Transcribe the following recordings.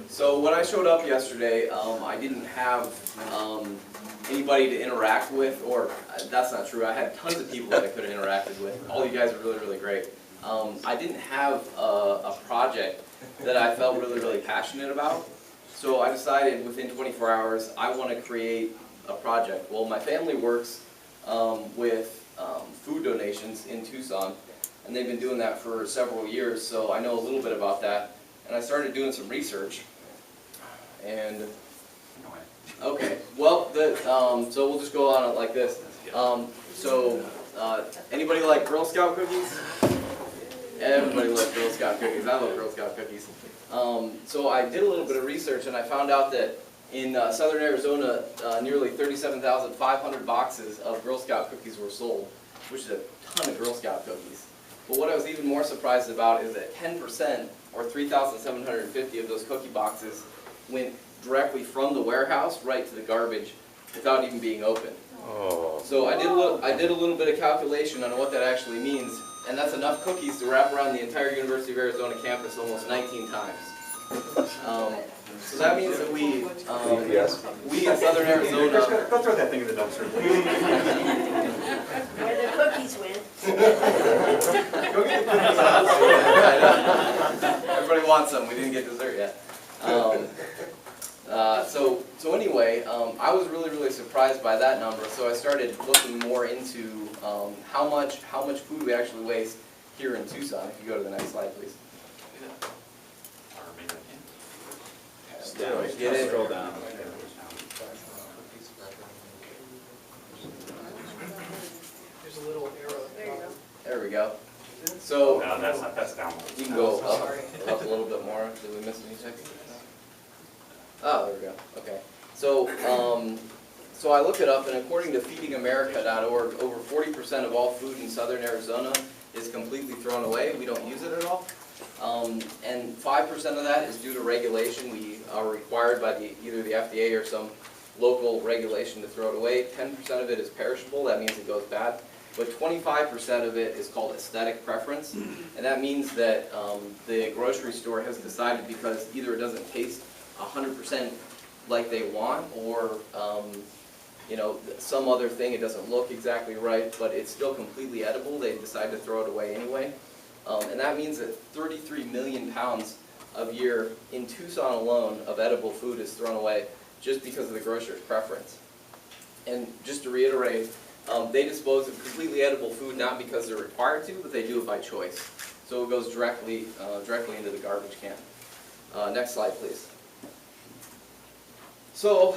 So when I showed up yesterday, I didn't have anybody to interact with, or that's not true. I had tons of people that I could have interacted with. All you guys are really, really great. I didn't have a project that I felt really, really passionate about. So I decided within 24 hours, I want to create a project. Well, my family works with food donations in Tucson, and they've been doing that for several years, so I know a little bit about that. And I started doing some research. And okay, well, so we'll just go on it like this. Anybody like Girl Scout cookies? Everybody loves Girl Scout cookies. I love Girl Scout cookies. So I did a little bit of research, and I found out that in southern Arizona, nearly 37,500 boxes of Girl Scout cookies were sold, which is a ton of Girl Scout cookies. But what I was even more surprised about is that 10%, or 3,750 of those cookie boxes, went directly from the warehouse right to the garbage without even being opened. Oh. So I did a little bit of calculation on what that actually means, and that's enough cookies to wrap around the entire University of Arizona campus almost 19 times. So that means that we in southern Arizona... Go throw that thing in the dumpster. Where the cookies went. Go get the cookies out. Everybody wants some. We didn't get dessert yet. So anyway, I was really, really surprised by that number. So I started looking more into how much food we actually waste here in Tucson. If you go to the next slide, please. Get it. Scroll down. There's a little arrow. There you go. There we go. So No, that's down. you can go up a little bit more. Did we miss anything? Oh, there we go. Okay. So I looked it up, and according to feedingamerica.org, over 40% of all food in southern Arizona is completely thrown away. We don't use it at all. And 5% of that is due to regulation. We are required by either the FDA or some local regulation to throw it away. 10% of it is perishable. That means it goes bad. But 25% of it is called aesthetic preference. And that means that the grocery store has decided, because either it doesn't taste 100% like they want, or some other thing, it doesn't look exactly right, but it's still completely edible, they decide to throw it away anyway. And that means that 33 million pounds a year in Tucson alone of edible food is thrown away just because of the grocer's preference. And just to reiterate, they dispose of completely edible food not because they're required to, but they do it by choice. So it goes directly into the garbage can. Next slide, please. So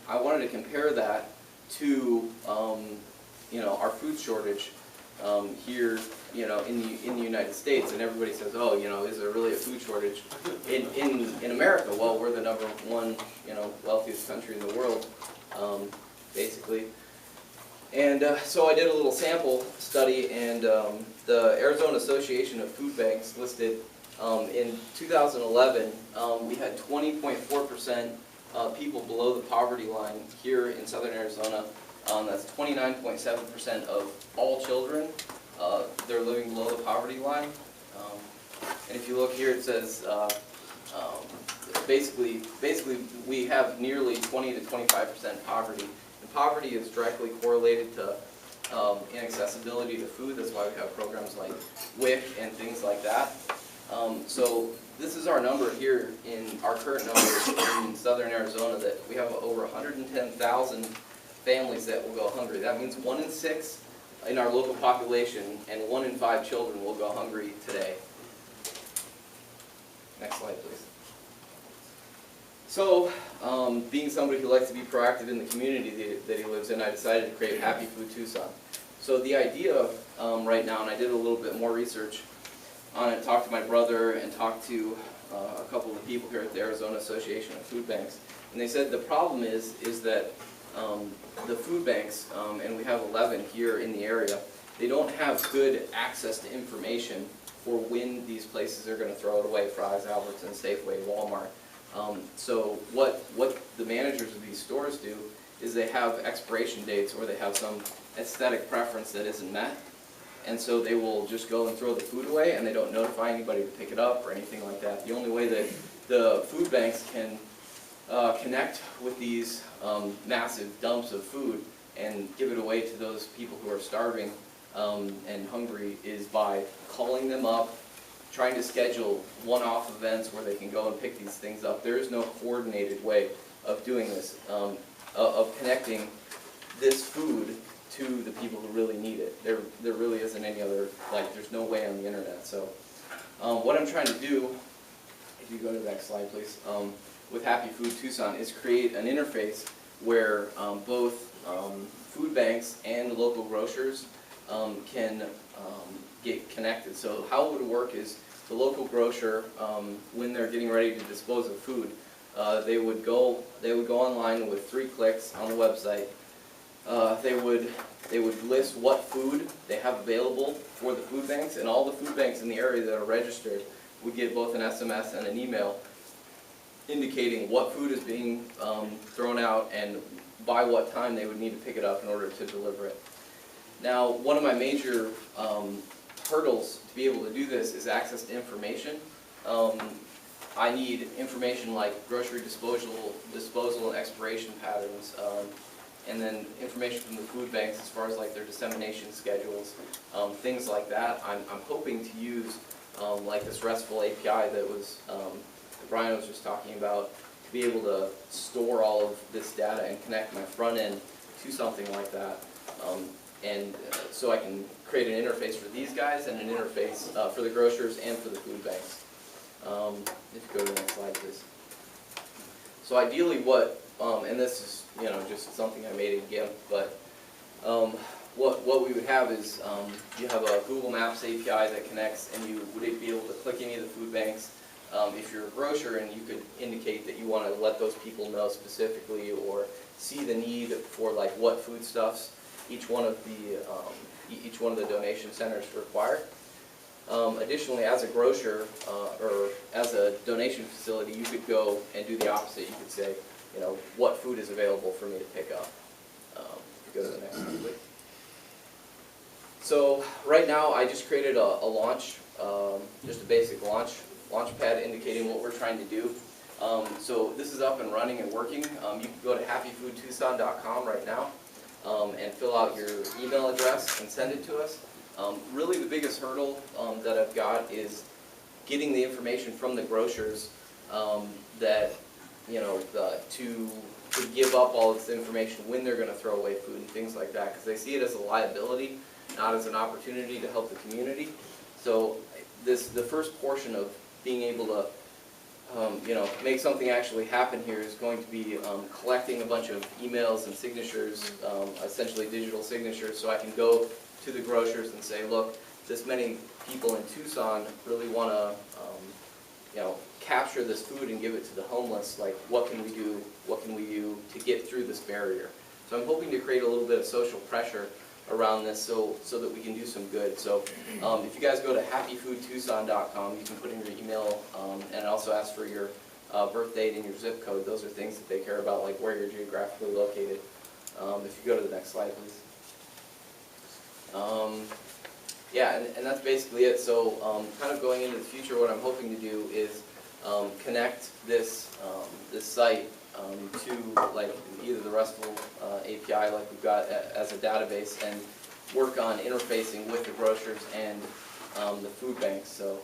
I wanted to compare that to our food shortage here in the United States, and everybody says, oh, is there really a food shortage in America? Well, we're the #1 wealthiest country in the world, basically. And so I did a little sample study, and the Arizona Association of Food Banks listed in 2011, we had 20.4% people below the poverty line here in southern Arizona. That's 29.7% of all children. They're living below the poverty line. And if you look here, it says basically we have nearly 20 to 25% poverty. And poverty is directly correlated to inaccessibility to food. That's why we have programs like WIC and things like that. So this is our number here in our current numbers in southern Arizona, that we have over 110,000 families that will go hungry. That means 1 in 6 in our local population, and 1 in 5 children will go hungry today. Next slide, please. So, being somebody who likes to be proactive in the community that he lives in, I decided to create Happy Food Tucson. So the idea right now, and I did a little bit more research on it, talked to my brother and talked to a couple of people here at the Arizona Association of Food Banks, and they said the problem is that the food banks, and we have 11 here in the area, they don't have good access to information for when these places are going to throw it away: Fry's, Albertsons, Safeway, Walmart. So what the managers of these stores do is they have expiration dates, or they have some aesthetic preference that isn't met, and so they will just go and throw the food away, and they don't notify anybody to pick it up or anything like that. The only way that the food banks can connect with these massive dumps of food and give it away to those people who are starving and hungry is by calling them up, trying to schedule one-off events where they can go and pick these things up. There is no coordinated way of doing this, of connecting this food to the people who really need it. There really isn't any other, like, there's no way on the internet. So what I'm trying to do, if you go to the next slide, please, with Happy Food Tucson is create an interface where both food banks and local grocers can get connected. So how it would work is the local grocer, when they're getting ready to dispose of food, they would go online with 3 clicks on the website. They would list what food they have available for the food banks, and all the food banks in the area that are registered would get both an SMS and an email indicating what food is being thrown out and by what time they would need to pick it up in order to deliver it. Now, one of my major hurdles to be able to do this is access to information. I need information like grocery disposal and expiration patterns, and then information from the food banks as far as like their dissemination schedules, things like that. I'm hoping to use like this RESTful API that was that Brian was just talking about, to be able to store all of this data and connect my front end to something like that. So I can create an interface for these guys and an interface for the grocers and for the food banks. If you go to the next slide, please. So ideally what, and this is just something I made in GIMP, but what we would have is you have a Google Maps API that connects, and you would be able to click any of the food banks. If you're a grocer, and you could indicate that you want to let those people know specifically or see the need for like what foodstuffs each one of the donation centers require. Additionally, as a grocer or as a donation facility, you could go and do the opposite. You could say, what food is available for me to pick up. Go to the next one, please. So right now, I just created a launch, just a basic launch pad indicating what we're trying to do. So this is up and running and working. You can go to happyfoodtucson.com right now and fill out your email address and send it to us. Really the biggest hurdle that I've got is getting the information from the grocers that, to give up all this information when they're going to throw away food and things like that, because they see it as a liability, not as an opportunity to help the community. So the first portion of being able to make something actually happen here is going to be collecting a bunch of emails and signatures, essentially digital signatures, so I can go to the grocers and say, look, this many people in Tucson really want to, capture this food and give it to the homeless. Like, what can we do? What can we do to get through this barrier? So I'm hoping to create a little bit of social pressure around this so that we can do some good. So if you guys go to happyfoodtucson.com, you can put in your email and also ask for your birth date and your zip code. Those are things that they care about, like where you're geographically located. If you go to the next slide, please. Yeah, and that's basically it. So kind of going into the future, what I'm hoping to do is connect this site to like either the RESTful API like we've got as a database, and work on interfacing with the grocers and the food banks. So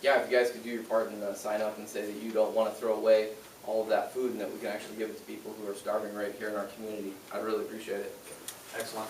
yeah, if you guys could do your part and sign up and say that you don't want to throw away all of that food and that we can actually give it to people who are starving right here in our community, I'd really appreciate it. Excellent.